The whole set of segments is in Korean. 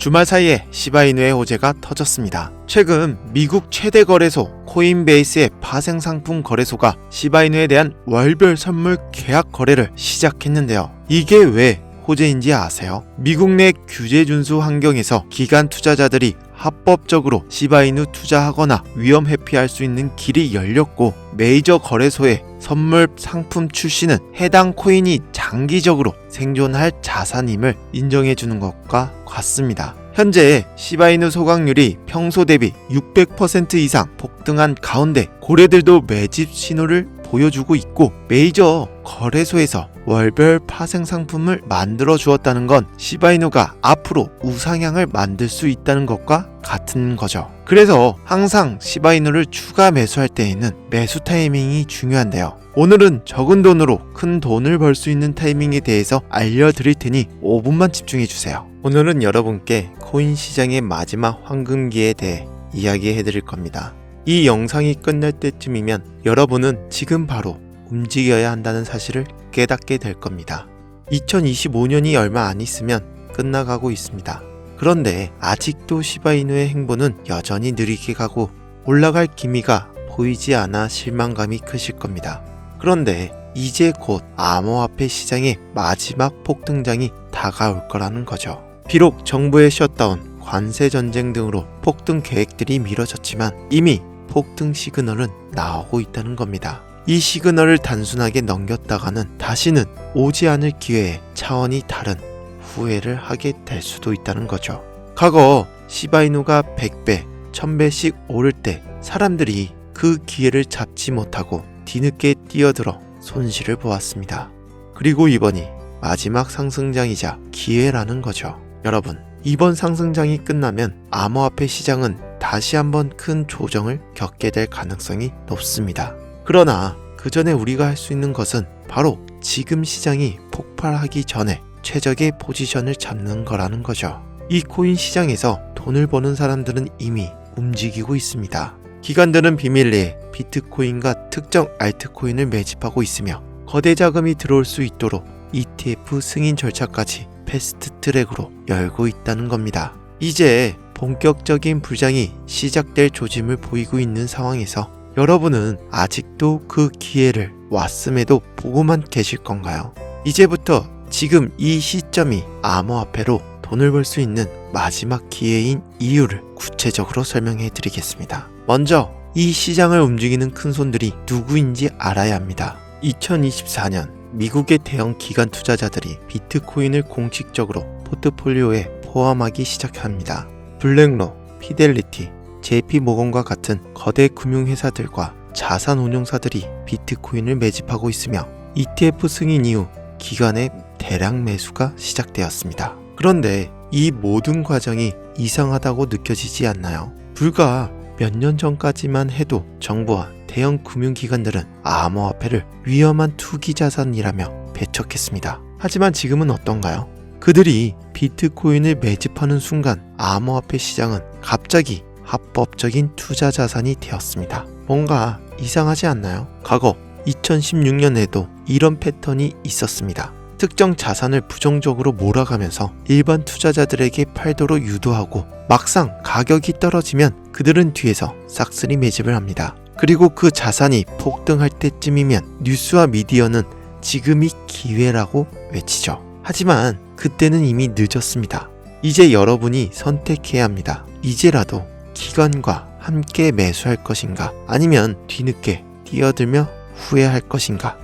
주말 사이에 시바이누의 호재가 터졌습니다. 최근 미국 최대 거래소 코인베이스의 파생 상품 거래소가 시바이누에 대한 월별 선물 계약 거래를 시작했는데요. 이게 왜 호재인지 아세요? 미국 내 규제 준수 환경에서 기관 투자자들이 합법적으로 시바이누 투자하거나 위험 회피할 수 있는 길이 열렸고, 메이저 거래소의 선물 상품 출시는 해당 코인이 장기적으로 생존할 자산임을 인정해주는 것과 같습니다. 현재 시바이누 소각률이 평소 대비 600% 이상 폭등한 가운데 고래들도 매집 신호를 보여주고 있고, 메이저 거래소에서 월별 파생 상품을 만들어 주었다는 건 시바이누가 앞으로 우상향을 만들 수 있다는 것과 같은 거죠. 그래서 항상 시바이누를 추가 매수할 때에는 매수 타이밍이 중요한데요. 오늘은 적은 돈으로 큰 돈을 벌 수 있는 타이밍에 대해서 알려드릴 테니 5분만 집중해 주세요. 오늘은 여러분께 코인 시장의 마지막 황금기에 대해 이야기해 드릴 겁니다. 이 영상이 끝날 때쯤이면 여러분은 지금 바로 움직여야 한다는 사실을 깨닫게 될 겁니다. 2025년이 얼마 안 있으면 끝나가고 있습니다. 그런데 아직도 시바이누의 행보는 여전히 느리게 가고 올라갈 기미가 보이지 않아 실망감이 크실 겁니다. 그런데 이제 곧 암호화폐 시장의 마지막 폭등장이 다가올 거라는 거죠. 비록 정부의 셧다운, 관세 전쟁 등으로 폭등 계획들이 미뤄졌지만 이미 폭등 시그널은 나오고 있다는 겁니다. 이 시그널을 단순하게 넘겼다가는 다시는 오지 않을 기회에 차원이 다른 후회를 하게 될 수도 있다는 거죠. 과거 시바이누가 100배, 1000배씩 오를 때 사람들이 그 기회를 잡지 못하고 뒤늦게 뛰어들어 손실을 보았습니다. 그리고 이번이 마지막 상승장이자 기회라는 거죠. 여러분, 이번 상승장이 끝나면 암호화폐 시장은 다시 한번 큰 조정을 겪게 될 가능성이 높습니다. 그러나 그 전에 우리가 할 수 있는 것은 바로 지금 시장이 폭발하기 전에 최적의 포지션을 잡는 거라는 거죠. 이 코인 시장에서 돈을 버는 사람들은 이미 움직이고 있습니다. 기관들은 비밀리에 비트코인과 특정 알트코인을 매집하고 있으며 거대 자금이 들어올 수 있도록 ETF 승인 절차까지 패스트 트랙으로 열고 있다는 겁니다. 이제 본격적인 불장이 시작될 조짐을 보이고 있는 상황에서 여러분은 아직도 그 기회를 왔음에도 보고만 계실 건가요? 이제부터 지금 이 시점이 암호화폐로 돈을 벌 수 있는 마지막 기회인 이유를 구체적으로 설명해 드리겠습니다. 먼저 이 시장을 움직이는 큰손들이 누구인지 알아야 합니다. 2024년 미국의 대형 기관 투자자들이 비트코인을 공식적으로 포트폴리오에 포함하기 시작합니다. 블랙록, 피델리티, JP모건과 같은 거대 금융회사들과 자산운용사들이 비트코인을 매집하고 있으며 ETF 승인 이후 기관의 대량 매수가 시작되었습니다. 그런데 이 모든 과정이 이상하다고 느껴지지 않나요? 불과 몇 년 전까지만 해도 정부와 대형 금융기관들은 암호화폐를 위험한 투기자산이라며 배척했습니다. 하지만 지금은 어떤가요? 그들이 비트코인을 매집하는 순간 암호화폐 시장은 갑자기 합법적인 투자 자산이 되었습니다. 뭔가 이상하지 않나요? 과거 2016년에도 이런 패턴이 있었습니다. 특정 자산을 부정적으로 몰아가면서 일반 투자자들에게 팔도록 유도하고 막상 가격이 떨어지면 그들은 뒤에서 싹쓸이 매집을 합니다. 그리고 그 자산이 폭등할 때쯤이면 뉴스와 미디어는 지금이 기회라고 외치죠. 하지만 그때는 이미 늦었습니다. 이제 여러분이 선택해야 합니다. 이제라도 기관과 함께 매수할 것인가, 아니면 뒤늦게 뛰어들며 후회할 것인가.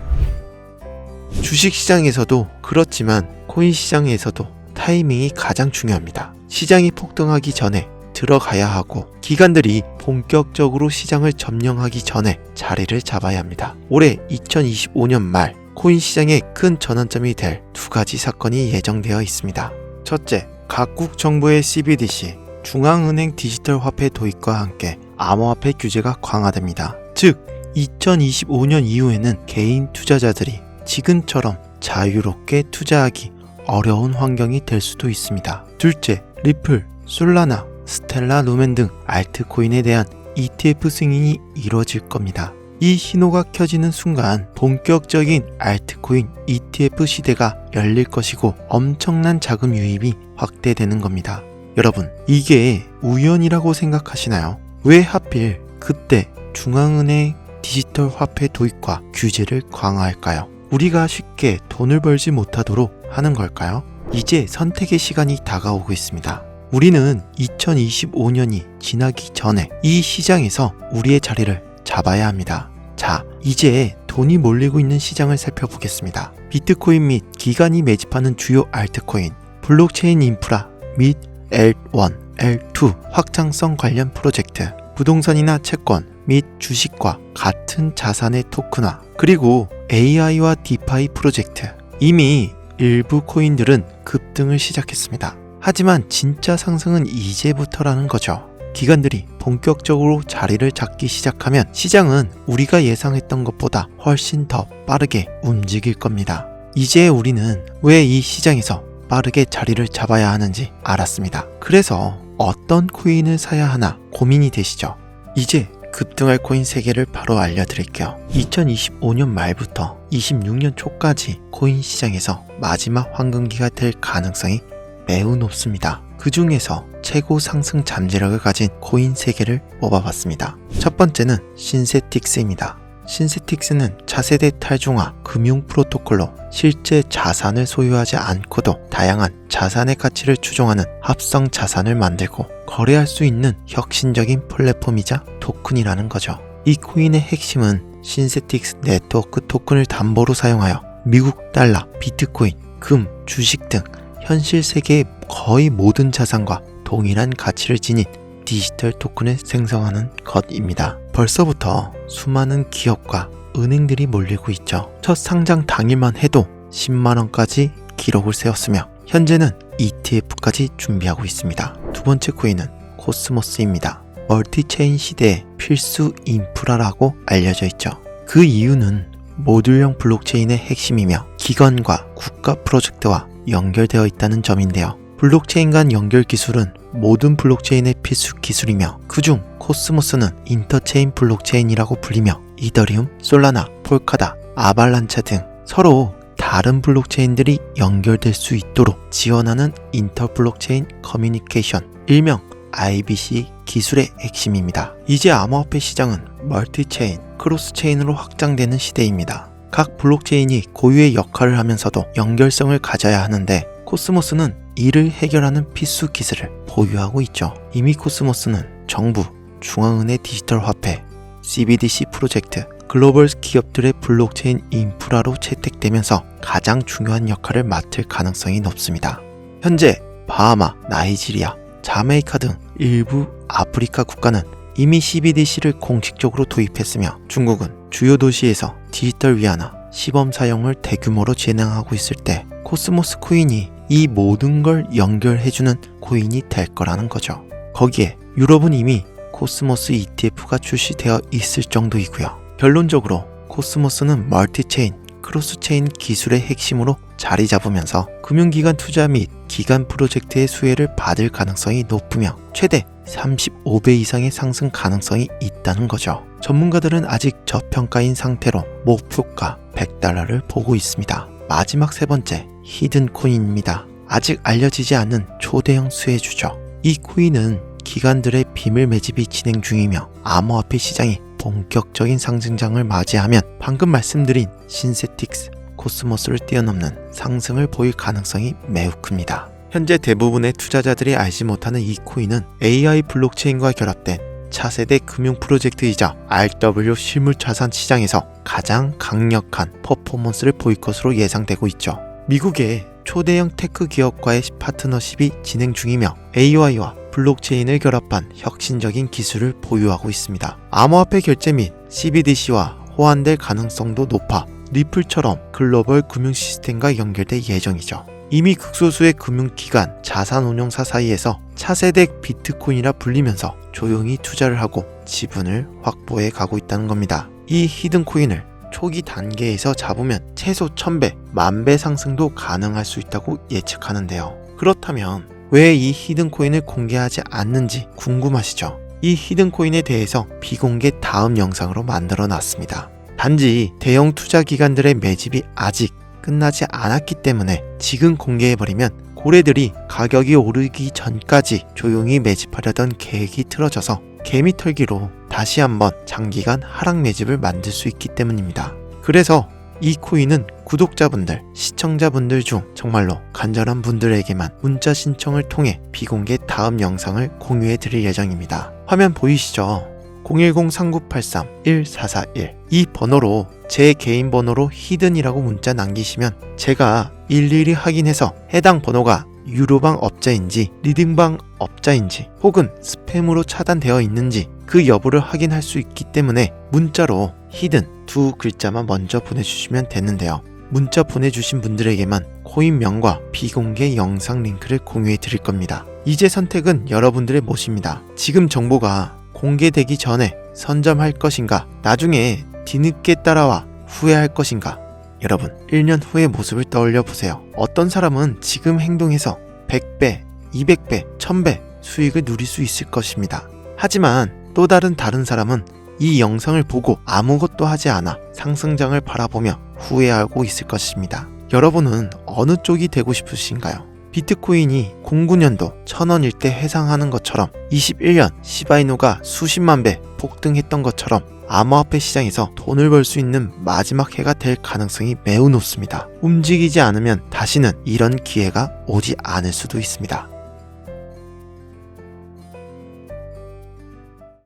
주식시장에서도 그렇지만 코인 시장에서도 타이밍이 가장 중요합니다. 시장이 폭등하기 전에 들어가야 하고 기관들이 본격적으로 시장을 점령하기 전에 자리를 잡아야 합니다. 올해 2025년 말 코인 시장의 큰 전환점이 될 두 가지 사건이 예정되어 있습니다. 첫째, 각국 정부의 CBDC, 중앙은행 디지털 화폐 도입과 함께 암호화폐 규제가 강화됩니다. 즉, 2025년 이후에는 개인 투자자들이 지금처럼 자유롭게 투자하기 어려운 환경이 될 수도 있습니다. 둘째, 리플, 솔라나, 스텔라 루멘 등 알트코인에 대한 ETF 승인이 이루어질 겁니다. 이 신호가 켜지는 순간 본격적인 알트코인 ETF 시대가 열릴 것이고 엄청난 자금 유입이 확대되는 겁니다. 여러분, 이게 우연이라고 생각하시나요? 왜 하필 그때 중앙은행 디지털 화폐 도입과 규제를 강화할까요? 우리가 쉽게 돈을 벌지 못하도록 하는 걸까요? 이제 선택의 시간이 다가오고 있습니다. 우리는 2025년이 지나기 전에 이 시장에서 우리의 자리를 잡아야 합니다. 자, 이제 돈이 몰리고 있는 시장을 살펴보겠습니다. 비트코인 및 기관이 매집하는 주요 알트코인, 블록체인 인프라 및 L1, L2 확장성 관련 프로젝트, 부동산이나 채권 및 주식과 같은 자산의 토큰화, 그리고 AI와 디파이 프로젝트. 이미 일부 코인들은 급등을 시작했습니다. 하지만 진짜 상승은 이제부터라는 거죠. 기관들이 본격적으로 자리를 잡기 시작하면 시장은 우리가 예상했던 것보다 훨씬 더 빠르게 움직일 겁니다. 이제 우리는 왜 이 시장에서 빠르게 자리를 잡아야 하는지 알았습니다. 그래서 어떤 코인을 사야 하나 고민이 되시죠? 이제 급등할 코인 3개를 바로 알려드릴게요. 2025년 말부터 26년 초까지 코인 시장에서 마지막 황금기가 될 가능성이 매우 높습니다. 그 중에서 최고 상승 잠재력을 가진 코인 3개를 뽑아봤습니다. 첫 번째는 신세틱스입니다. 신세틱스는 차세대 탈중화 금융 프로토콜로 실제 자산을 소유하지 않고도 다양한 자산의 가치를 추종하는 합성 자산을 만들고 거래할 수 있는 혁신적인 플랫폼이자 토큰이라는 거죠. 이 코인의 핵심은 신세틱스 네트워크 토큰을 담보로 사용하여 미국 달러, 비트코인, 금, 주식 등 현실 세계의 거의 모든 자산과 동일한 가치를 지닌 디지털 토큰을 생성하는 것입니다. 벌써부터 수많은 기업과 은행들이 몰리고 있죠. 첫 상장 당일만 해도 10만원까지 기록을 세웠으며 현재는 ETF까지 준비하고 있습니다. 두 번째 코인은 코스모스입니다. 멀티체인 시대의 필수 인프라라고 알려져 있죠. 그 이유는 모듈형 블록체인의 핵심이며 기관과 국가 프로젝트와 연결되어 있다는 점인데요. 블록체인 간 연결 기술은 모든 블록체인의 필수 기술이며 그중 코스모스는 인터체인 블록체인이라고 불리며 이더리움, 솔라나, 폴카다, 아발란차 등 서로 다른 블록체인들이 연결될 수 있도록 지원하는 인터블록체인 커뮤니케이션, 일명 IBC 기술의 핵심입니다. 이제 암호화폐 시장은 멀티체인, 크로스체인으로 확장되는 시대입니다. 각 블록체인이 고유의 역할을 하면서도 연결성을 가져야 하는데 코스모스는 이를 해결하는 필수 기술을 보유하고 있죠. 이미 코스모스는 정부, 중앙은행 디지털 화폐, CBDC 프로젝트, 글로벌 기업들의 블록체인 인프라로 채택되면서 가장 중요한 역할을 맡을 가능성이 높습니다. 현재 바하마, 나이지리아, 자메이카 등 일부 아프리카 국가는 이미 CBDC를 공식적으로 도입했으며 중국은 주요 도시에서 디지털 위안화, 시범 사용을 대규모로 진행하고 있을 때 코스모스 코인이 이 모든 걸 연결해주는 코인이 될 거라는 거죠. 거기에 유럽은 이미 코스모스 ETF가 출시되어 있을 정도이고요. 결론적으로 코스모스는 멀티체인, 크로스체인 기술의 핵심으로 자리 잡으면서 금융기관 투자 및 기관 프로젝트의 수혜를 받을 가능성이 높으며 최대 35배 이상의 상승 가능성이 있다는 거죠. 전문가들은 아직 저평가인 상태로 목표가 $100를 보고 있습니다. 마지막 세 번째, 히든 코인입니다. 아직 알려지지 않는 초대형 수혜주죠. 이 코인은 기관들의 비밀 매집이 진행 중이며 암호화폐 시장이 본격적인 상승장을 맞이하면 방금 말씀드린 신세틱스, 코스모스를 뛰어넘는 상승을 보일 가능성이 매우 큽니다. 현재 대부분의 투자자들이 알지 못하는 이 코인은 AI 블록체인과 결합된 차세대 금융 프로젝트이자 RW 실물자산 시장에서 가장 강력한 퍼포먼스를 보일 것으로 예상되고 있죠. 미국의 초대형 테크 기업과의 파트너십이 진행 중이며 AI와 블록체인을 결합한 혁신적인 기술을 보유하고 있습니다. 암호화폐 결제 및 CBDC와 호환될 가능성도 높아 리플처럼 글로벌 금융 시스템과 연결될 예정이죠. 이미 극소수의 금융기관, 자산운용사 사이에서 차세대 비트코인이라 불리면서 조용히 투자를 하고 지분을 확보해 가고 있다는 겁니다. 이 히든코인을 초기 단계에서 잡으면 최소 1000배, 10,000배 상승도 가능할 수 있다고 예측하는데요. 그렇다면 왜 이 히든코인을 공개하지 않는지 궁금하시죠? 이 히든코인에 대해서 비공개 다음 영상으로 만들어 놨습니다. 단지 대형 투자 기관들의 매집이 아직 끝나지 않았기 때문에 지금 공개해버리면 고래들이 가격이 오르기 전까지 조용히 매집하려던 계획이 틀어져서 개미 털기로 다시 한번 장기간 하락 매집을 만들 수 있기 때문입니다. 그래서 이 코인은 구독자분들, 시청자분들 중 정말로 간절한 분들에게만 문자 신청을 통해 비공개 다음 영상을 공유해 드릴 예정입니다. 화면 보이시죠? 010-3983-1441 이 번호로 제 개인 번호로 히든이라고 문자 남기시면 제가 일일이 확인해서 해당 번호가 유료방 업자인지 리딩방 업자인지 혹은 스팸으로 차단되어 있는지 그 여부를 확인할 수 있기 때문에 문자로 히든 두 글자만 먼저 보내주시면 되는데요. 문자 보내주신 분들에게만 코인명과 비공개 영상 링크를 공유해 드릴 겁니다. 이제 선택은 여러분들의 몫입니다. 지금 정보가 공개되기 전에 선점할 것인가, 나중에 뒤늦게 따라와 후회할 것인가. 여러분, 1년 후의 모습을 떠올려 보세요. 어떤 사람은 지금 행동해서 100배, 200배, 1000배 수익을 누릴 수 있을 것입니다. 하지만 또 다른 사람은 이 영상을 보고 아무것도 하지 않아 상승장을 바라보며 후회하고 있을 것입니다. 여러분은 어느 쪽이 되고 싶으신가요? 비트코인이 09년도 1000원일 때 회상하는 것처럼 21년 시바이누가 수십만 배 폭등했던 것처럼 암호화폐 시장에서 돈을 벌 수 있는 마지막 해가 될 가능성이 매우 높습니다. 움직이지 않으면 다시는 이런 기회가 오지 않을 수도 있습니다.